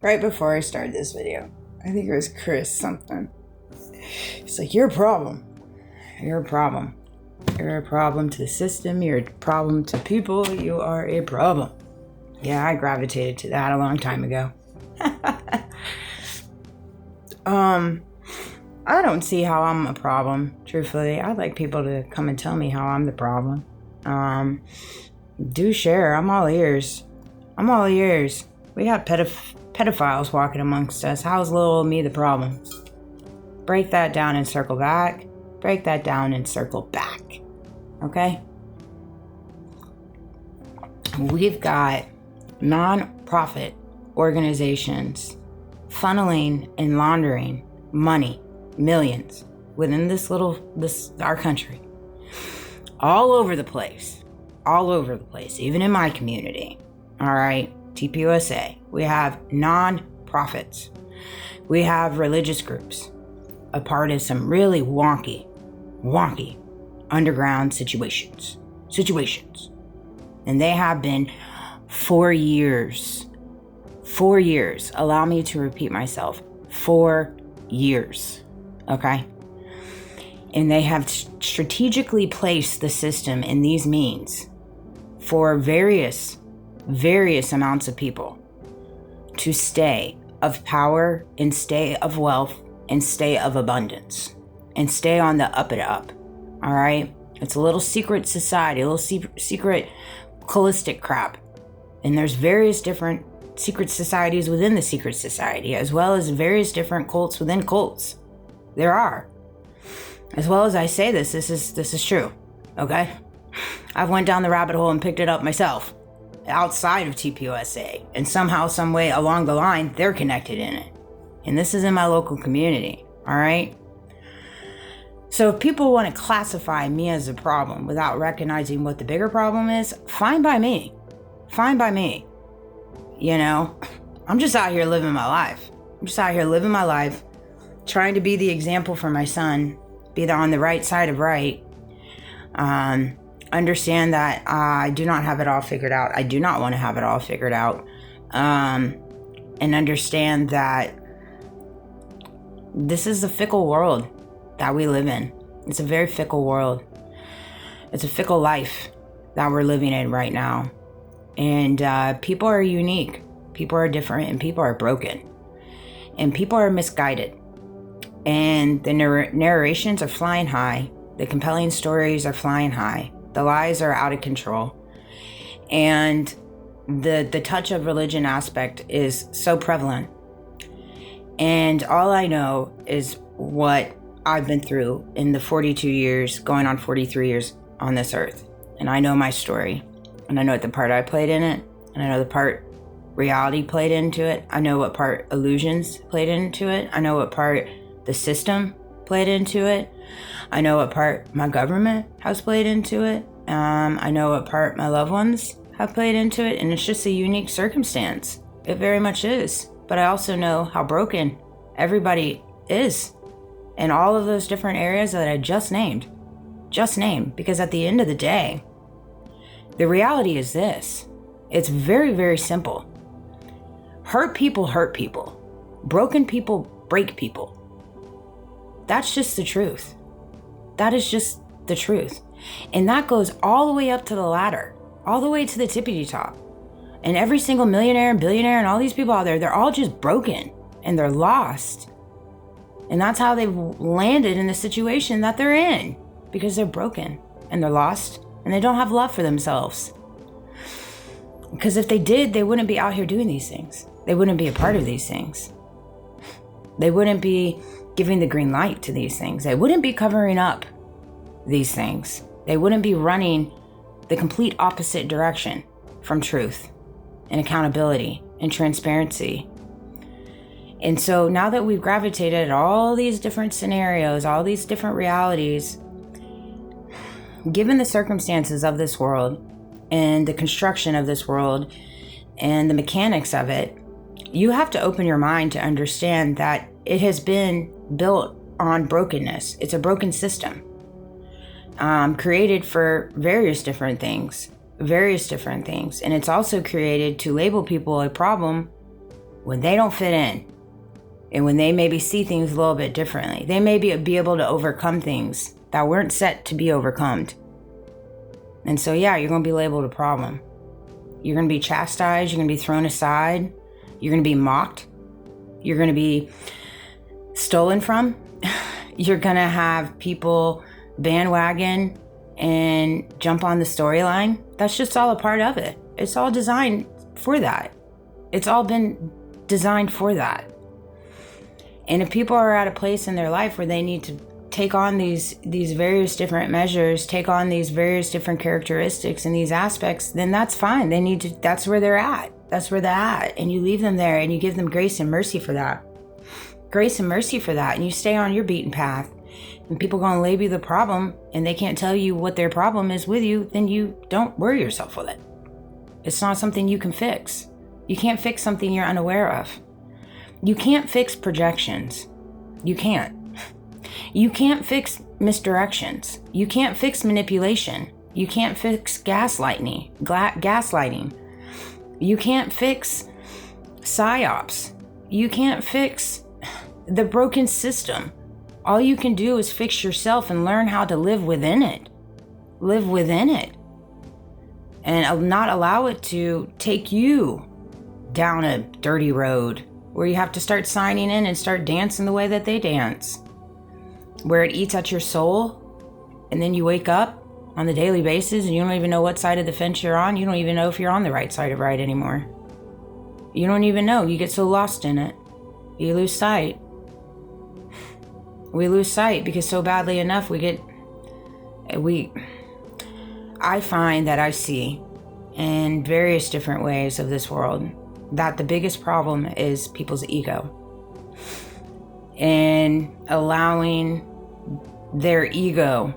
right before I started this video. I think it was Chris something. He's like, you're a problem. You're a problem. You're a problem to the system. You're a problem to people. You are a problem. Yeah, I gravitated to that a long time ago. I don't see how I'm a problem, truthfully. I'd like people to come and tell me how I'm the problem. Do share. I'm all ears. I'm all ears. We got pedophiles walking amongst us. How's little old me the problem? Break that down and circle back. Break that down and circle back. Okay? We've got non-profit organizations funneling and laundering money, millions, within our country. All over the place. All over the place. Even in my community. All right? TPUSA. We have non-profits. We have religious groups. A part of some really wonky underground situations. And they have been for years. 4 years. Allow me to repeat myself. 4 years. Okay? And they have strategically placed the system in these means for various amounts of people to stay of power and stay of wealth and stay of abundance and stay on the up and up. All right? It's a little secret society, a little secret holistic crap. And there's various different secret societies within the secret society, as well as various different cults within cults. There are. As well as I say this is true. Okay? I've went down the rabbit hole and picked it up myself outside of TPUSA, and somehow, some way along the line, they're connected in it. And this is in my local community. All right? So if people want to classify me as a problem without recognizing what the bigger problem is, fine by me. Fine by me. You know, I'm just out here living my life. Trying to be the example for my son, be on the right side of right. Understand that I do not have it all figured out. I do not want to have it all figured out. And understand that this is a fickle world that we live in. It's a very fickle world. It's a fickle life that we're living in right now. And people are unique. People are different, and people are broken. And people are misguided. And the narrations are flying high. The compelling stories are flying high. The lies are out of control. And the touch of religion aspect is so prevalent. And all I know is what I've been through in the 42 years, going on 43 years on this earth. And I know my story. And I know what the part I played in it. And I know the part reality played into it. I know what part illusions played into it. I know what part the system played into it. I know what part my government has played into it. I know what part my loved ones have played into it. And it's just a unique circumstance. It very much is. But I also know how broken everybody is in all of those different areas that I just named. Because at the end of the day, the reality is this. It's very, very simple. Hurt people hurt people. Broken people break people. That's just the truth. That is just the truth. And that goes all the way up to the ladder, all the way to the tippity top. And every single millionaire and billionaire and all these people out there, they're all just broken and they're lost. And that's how they've landed in the situation that they're in, because they're broken and they're lost and they don't have love for themselves. Because if they did, they wouldn't be out here doing these things. They wouldn't be a part of these things. They wouldn't be giving the green light to these things. They wouldn't be covering up these things. They wouldn't be running the complete opposite direction from truth and accountability and transparency. And so now that we've gravitated all these different scenarios, all these different realities, given the circumstances of this world and the construction of this world and the mechanics of it, you have to open your mind to understand that it has been built on brokenness. It's a broken system, created for various different things. And it's also created to label people a problem when they don't fit in, and when they maybe see things a little bit differently, they may be able to overcome things that weren't set to be overcome. And so, yeah, you're going to be labeled a problem. You're going to be chastised. You're going to be thrown aside. You're going to be mocked. You're going to be stolen from. You're going to have people bandwagon and jump on the storyline. That's just all a part of it. It's all designed for that. It's all been designed for that. And if people are at a place in their life where they need to take on these various different measures, take on these various different characteristics and these aspects, then that's fine. They need to, that's where they're at. That's where they're at. And you leave them there and you give them grace and mercy for that. Grace and mercy for that. And you stay on your beaten path. And people going to label you the problem and they can't tell you what their problem is with you, then you don't worry yourself with it. It's not something you can fix. You can't fix something you're unaware of. You can't fix projections. You can't. You can't fix misdirections. You can't fix manipulation. You can't fix gaslighting. You can't fix psyops. You can't fix the broken system. All you can do is fix yourself and learn how to live within it. Live within it. And not allow it to take you down a dirty road where you have to start signing in and start dancing the way that they dance. Where it eats at your soul, and then you wake up on the daily basis and you don't even know what side of the fence you're on. You don't even know if you're on the right side of right anymore. You don't even know. You get so lost in it. You lose sight. We lose sight because so badly enough I find that I see in various different ways of this world that the biggest problem is people's ego. And allowing their ego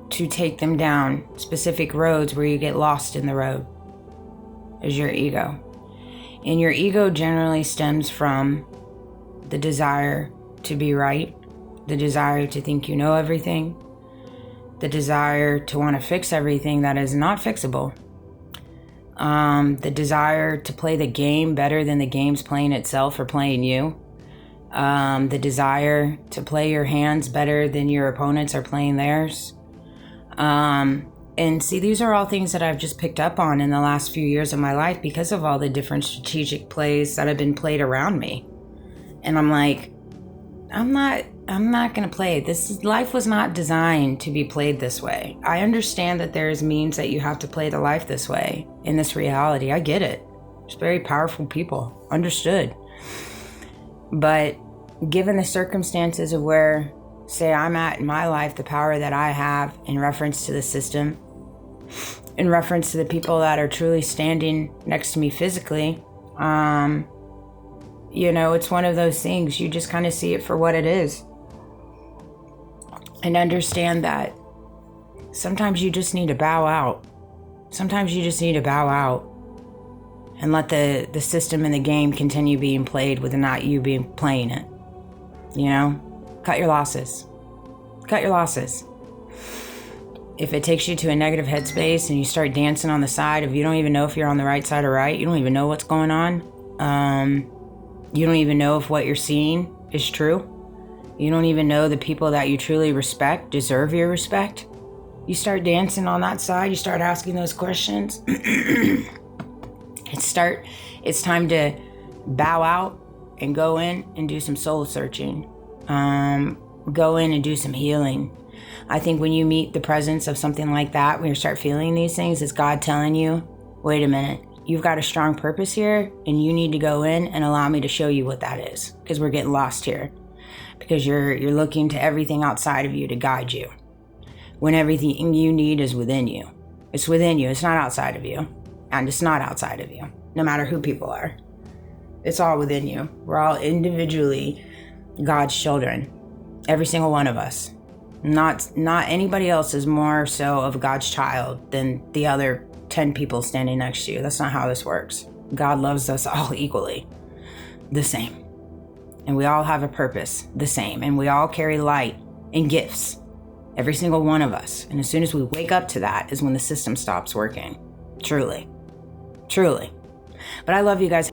to take them down specific roads where you get lost in the road is your ego. And your ego generally stems from the desire to be right, the desire to think you know everything, the desire to want to fix everything that is not fixable, the desire to play the game better than the game's playing itself or playing you. The desire to play your hands better than your opponents are playing theirs. And see, these are all things that I've just picked up on in the last few years of my life because of all the different strategic plays that have been played around me. And I'm like, I'm not going to play it. Life was not designed to be played this way. I understand that there's means that you have to play the life this way in this reality. I get it. It's very powerful people. Understood. But given the circumstances of where, say, I'm at in my life, the power that I have in reference to the system, in reference to the people that are truly standing next to me physically, it's one of those things. You just kind of see it for what it is. And understand that sometimes you just need to bow out. Sometimes you just need to bow out and let the system and the game continue being played with not you being playing it. Cut your losses. Cut your losses. If it takes you to a negative headspace and you start dancing on the side of you don't even know if you're on the right side or right, you don't even know what's going on. You don't even know if what you're seeing is true. You don't even know the people that you truly respect deserve your respect. You start dancing on that side, you start asking those questions. It's time to bow out and go in and do some soul searching. Go in and do some healing. I think when you meet the presence of something like that, when you start feeling these things, it's God telling you, wait a minute, you've got a strong purpose here and you need to go in and allow me to show you what that is, because we're getting lost here. Because you're looking to everything outside of you to guide you, when everything you need is within you. It's within you. It's not outside of you. And it's not outside of you, no matter who people are. It's all within you. We're all individually God's children. Every single one of us. Not anybody else is more so of God's child than the other 10 people standing next to you. That's not how this works. God loves us all equally. The same. And we all have a purpose, the same. And we all carry light and gifts, every single one of us. And as soon as we wake up to that is when the system stops working. Truly. Truly. But I love you guys.